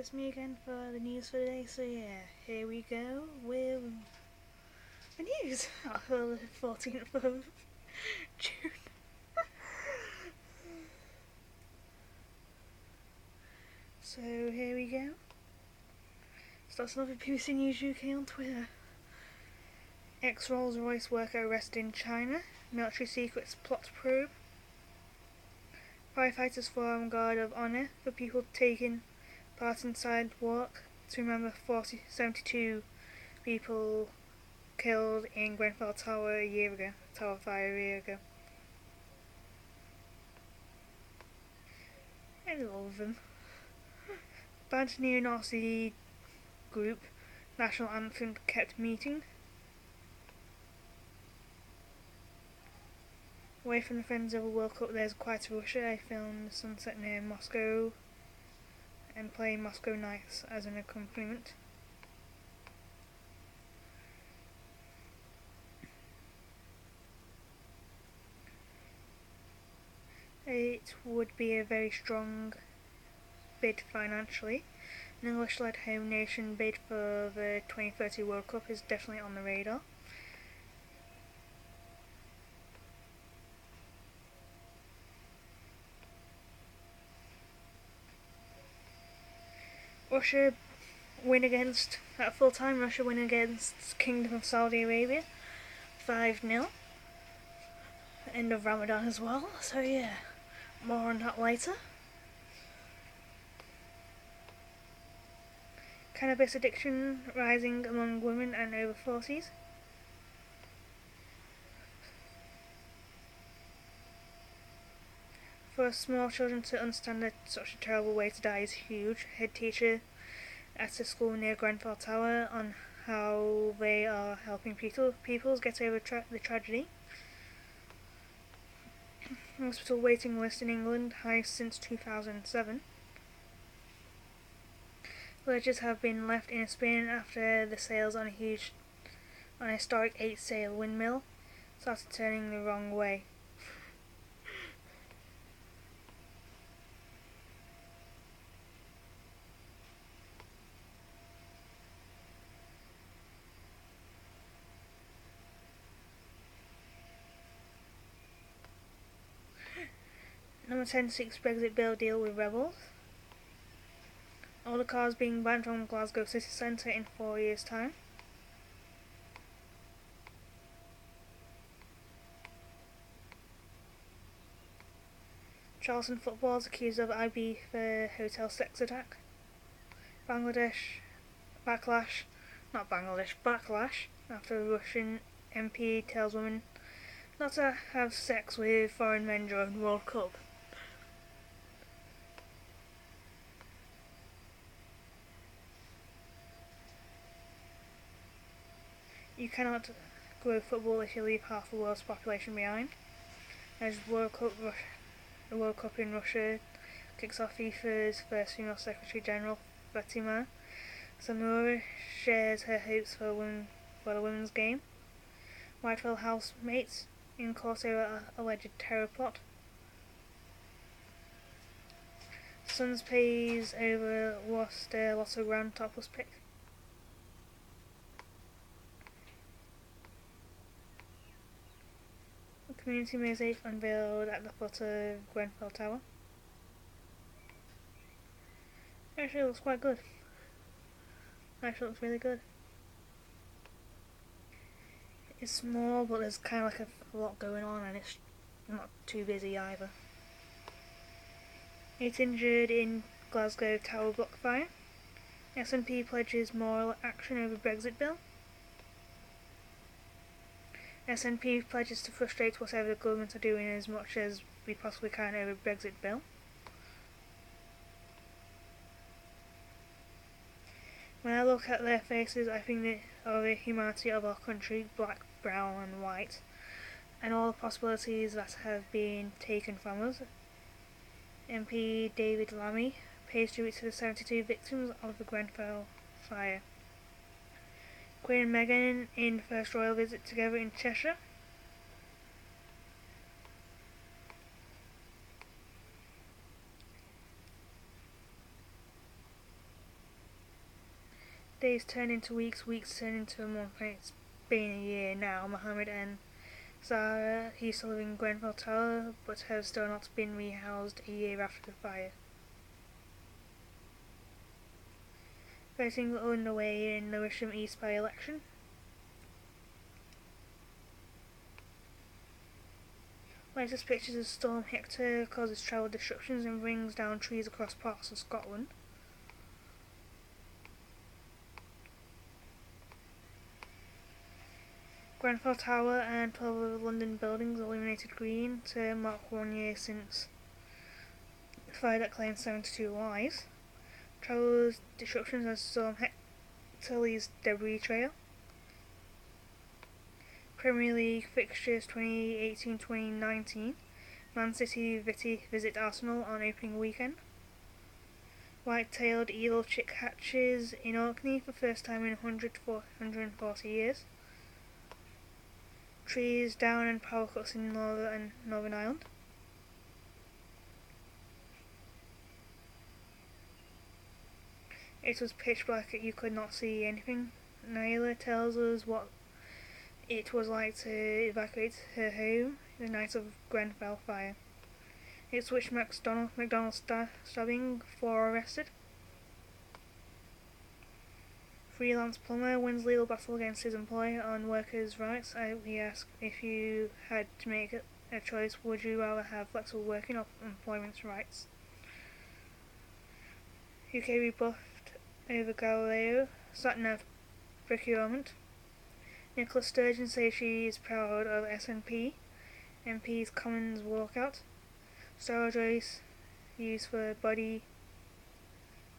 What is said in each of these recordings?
it's me again for the news for today. So yeah, here we go with the news for the 14th of June. So here we go. Starts off with BBC News UK on Twitter. Ex-Rolls-Royce worker arrested in China. Military secrets plot probe. Firefighters form guard of honour for people taking part in sidewalk to remember 72 people killed in Grenfell Tower a year ago. Tower fire a year ago. And all of them. Banned neo-Nazi group national anthem kept meeting. Away from the Friends of the World Cup, there's quite a Russia. I filmed the sunset near Moscow and playing Moscow Nights as an accompaniment. It would be a very strong bid financially. An English-led home nation bid for the 2030 World Cup is definitely on the radar. Russia win against, at full time, Russia win against Kingdom of Saudi Arabia 5-0. End of Ramadan as well, so yeah, more on that later. Cannabis addiction rising among women and over 40s. For small children to understand that such a terrible way to die is huge. Head teacher at a school near Grenfell Tower on how they are helping pupils get over the tragedy. Hospital waiting list in England, highest since 2007. Villagers have been left in a spin after the sails on a historic 8-sail windmill started turning the wrong way. Number 10 seeks Brexit bill deal with rebels. All the cars being banned from Glasgow city centre in 4 years' time. Charlton footballers accused of IB for hotel sex attack. Bangladesh backlash after a Russian MP tells women not to have sex with foreign men during World Cup. You cannot grow football if you leave half the world's population behind. As the World Cup in Russia kicks off, FIFA's first female Secretary General, Fatima Zamora, shares her hopes for the women's game. Whitehall housemates in court over alleged terror plot. Suns pays over lost Lotto Grand topless pick. A community mosaic unveiled at the foot of Grenfell Tower. Actually, it looks quite good. Actually, looks really good. It's small, but there's kind of like a lot going on, and it's not too busy either. 8 injured in Glasgow Tower block fire. SNP pledges moral action over Brexit bill. SNP pledges to frustrate whatever the government are doing as much as we possibly can over Brexit bill. When I look at their faces, I think of the humanity of our country, black, brown and white, and all the possibilities that have been taken from us. MP David Lammy pays tribute to the 72 victims of the Grenfell fire. Queen and Meghan in first royal visit together in Cheshire. Days turn into weeks, weeks turn into a month, and it's been a year now. Mohammed and Zara used to live in Grenfell Tower, but have still not been rehoused a year after the fire. Voting underway in Lewisham East by-election. Latest pictures of Storm Hector causes travel disruptions and brings down trees across parts of Scotland. Grenfell Tower and 12 other London buildings illuminated green to mark 1 year since the fire that claimed 72 lives. Travel disruptions as Storm Hector leaves debris trail. Premier League fixtures 2018-2019. Man City visit Arsenal on opening weekend. White-tailed eagle chick hatches in Orkney for first time in 140 years. Trees down and power cuts in Northern Ireland. It was pitch black, you could not see anything. Naila tells us what it was like to evacuate her home the night of Grenfell fire. Ipswich McDonald stabbing, 4 arrested. Freelance plumber wins legal battle against his employer on workers' rights. We ask, if you had to make a choice, would you rather have flexible working or employment rights? UK rebuffed over Galileo, sat-nav procurement. Nicola Sturgeon says she is proud of SNP. MP's Commons walkout. Star Joyce used for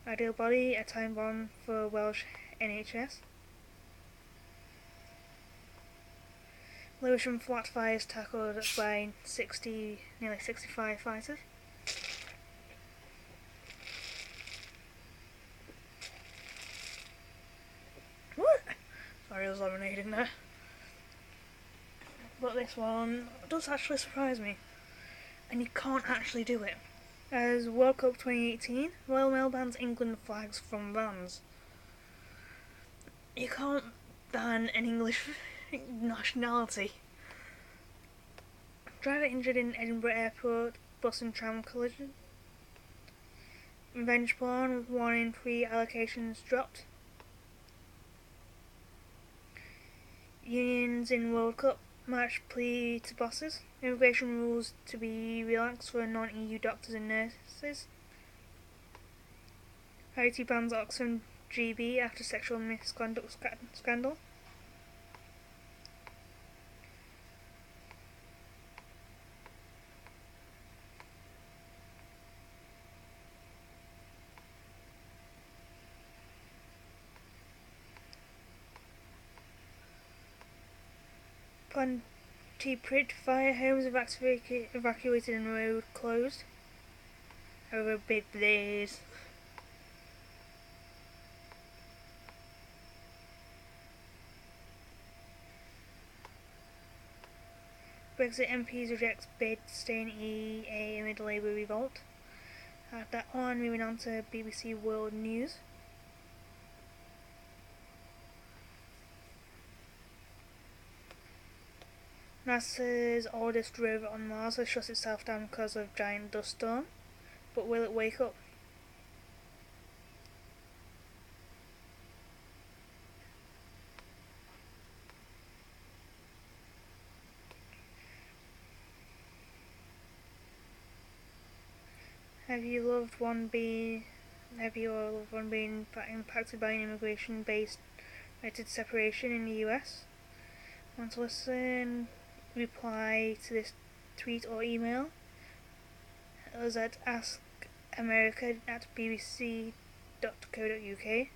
ideal body, a time bomb for Welsh NHS. Lewisham flat fires tackled by nearly 65 fighters. What? Sorry, I was laminating there. But this one does actually surprise me. And you can't actually do it. As World Cup 2018, Royal Mail bans England flags from vans. You can't ban an English nationality. Driver injured in Edinburgh Airport bus and tram collision. Revenge porn, 1 in 3 allocations dropped. Unions in World Cup match plea to bosses. Immigration rules to be relaxed for non-EU doctors and nurses. Charity bans Oxfam GB after sexual misconduct scandal. Pontypridd fire, homes evacuated and road closed over a big blaze. Brexit MPs reject bid to stay in EA amid Labour revolt. Had that one, moving on to BBC World News. NASA's oldest rover on Mars has shut itself down because of giant dust storm, but will it wake up? Have you or loved one been impacted by an immigration-based related separation in the US? Want to listen? Reply to this tweet or email us at askamerica@bbc.co.uk.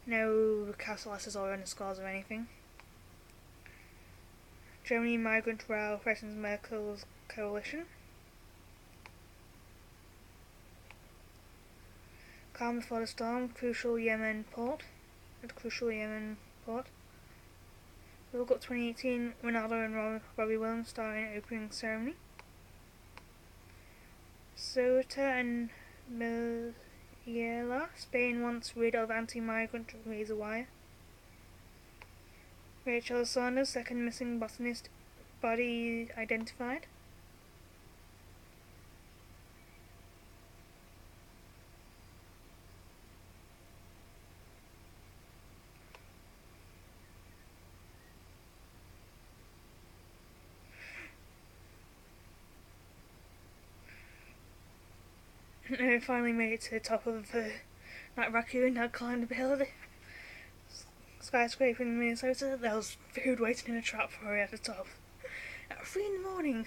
No capital letters or underscores or anything. Germany migrant row threatens Merkel's coalition. Calm before the storm, crucial Yemen port. World Cup 2018, Ronaldo and Robbie Williams star in opening ceremony. Ceuta and Melilla Spain wants rid of anti-migrant razor wire. Rachel Saunders, second missing botanist, body identified. And we finally made it to the top of that raccoon that climbed the building. Skyscraper in Minnesota. There was food waiting in a trap for her at the top. At 3 in the morning,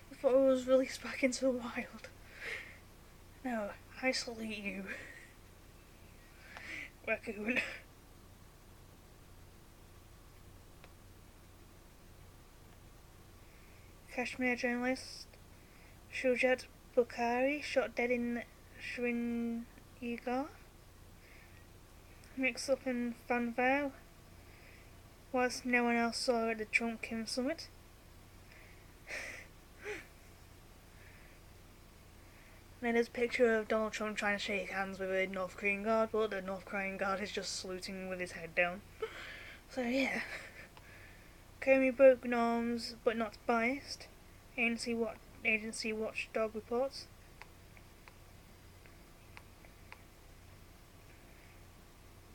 before it was released back into the wild. No, I salute you, raccoon. Kashmir journalist Shujat Bukhari shot dead in Srinagar. Mixed up in fanfare whilst no one else saw at the Trump-Kim summit. Then there's a picture of Donald Trump trying to shake hands with a North Korean guard, but the North Korean guard is just saluting with his head down. So yeah. Comey broke norms but not biased. Agency watchdog reports.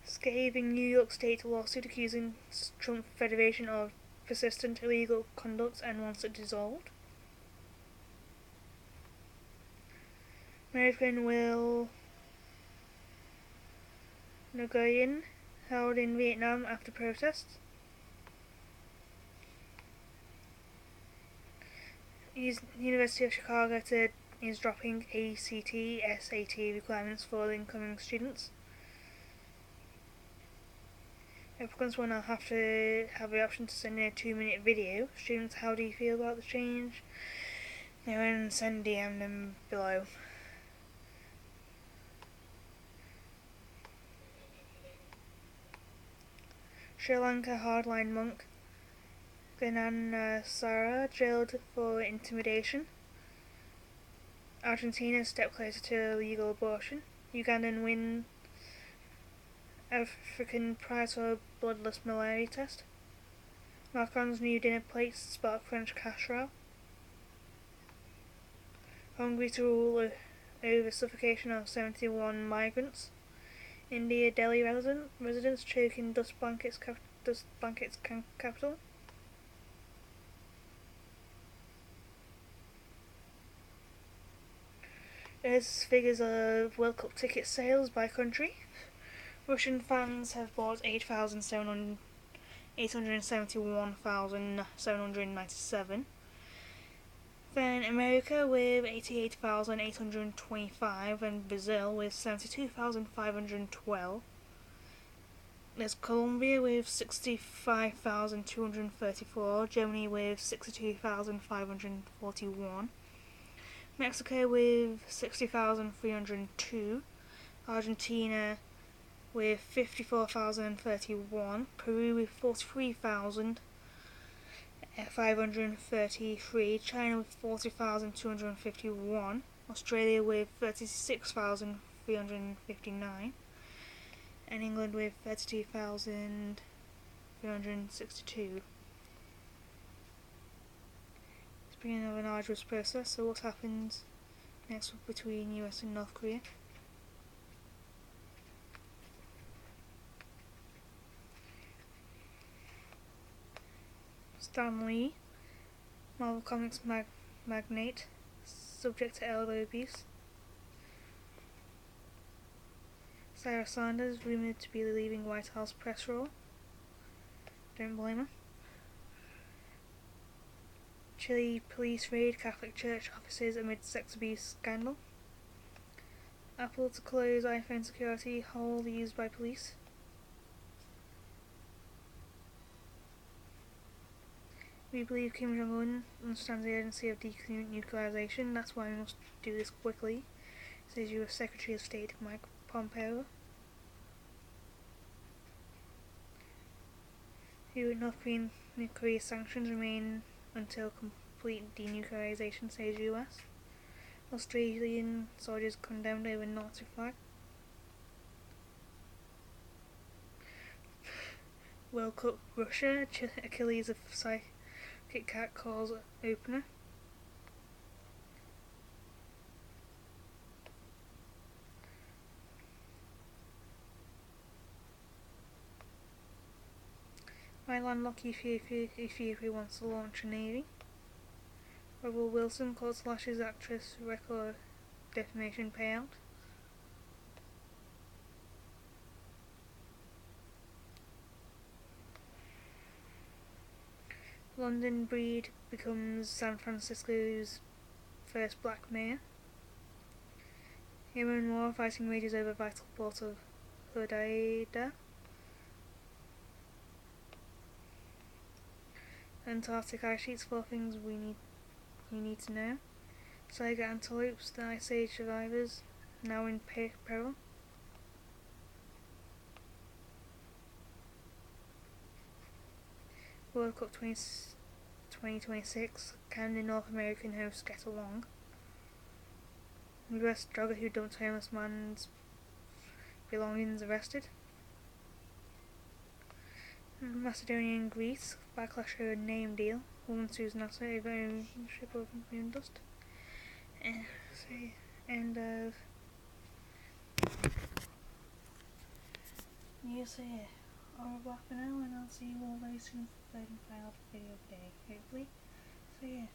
Scathing New York State lawsuit accusing Trump Federation of persistent illegal conduct and wants it dissolved. American will Nguyen held in Vietnam after protests. University of Chicago is dropping ACT, SAT requirements for incoming students. Applicants will now have to have the option to send in a 2-minute video. Students, how do you feel about the change? They will send DM them below. Sri Lanka hardline monk Gnanasara jailed for intimidation. Argentina step closer to legal abortion. Ugandan win African prize for bloodless malaria test. Macron's new dinner plates spark French casserole. Hungary to rule over suffocation of 71 migrants. India Delhi residents choke in dust blankets capital. There's figures of World Cup ticket sales by country. Russian fans have bought 871,797. Then America with 88,825 and Brazil with 72,512. There's Colombia with 65,234, Germany with 62,541, Mexico with 60,302, Argentina with 54,031, Peru with 43,533, China with 40,251, Australia with 36,359, and England with 32,362. It's been an arduous process, so what happens next between US and North Korea? Stan Lee, Marvel Comics magnate, subject to elbow abuse. Sarah Sanders, rumoured to be leaving White House press role. Don't blame her. Chile police raid Catholic Church offices amid sex abuse scandal. Apple to close iPhone security hole used by police. We believe Kim Jong-un understands the urgency of denuclearization. That's why we must do this quickly, says US Secretary of State Mike Pompeo. The North Korea sanctions remain until complete denuclearization, says US. Australian soldiers condemned over Nazi flag. World Cup Russia, Achilles of Psychic Cat calls opener. My landlocked Ethiopia wants to launch a navy. Rebel Wilson court slashes actress record defamation payout. London Breed becomes San Francisco's first black mayor. Yemen war fighting rages over vital port of Hodeidah. Antarctic ice sheets, 4 things you need to know. Saiga antelopes, the Ice Age survivors, now in peril. World Cup 2026, can the North American hosts get along? US jogger who dumped homeless man's belongings arrested. Macedonia and Greece, backlash over name deal. Woman sues NASA over ownership of moon dust. End of news here. I'll wrap for now, and I'll see you all very soon for the third and final video of the day, hopefully. So yeah.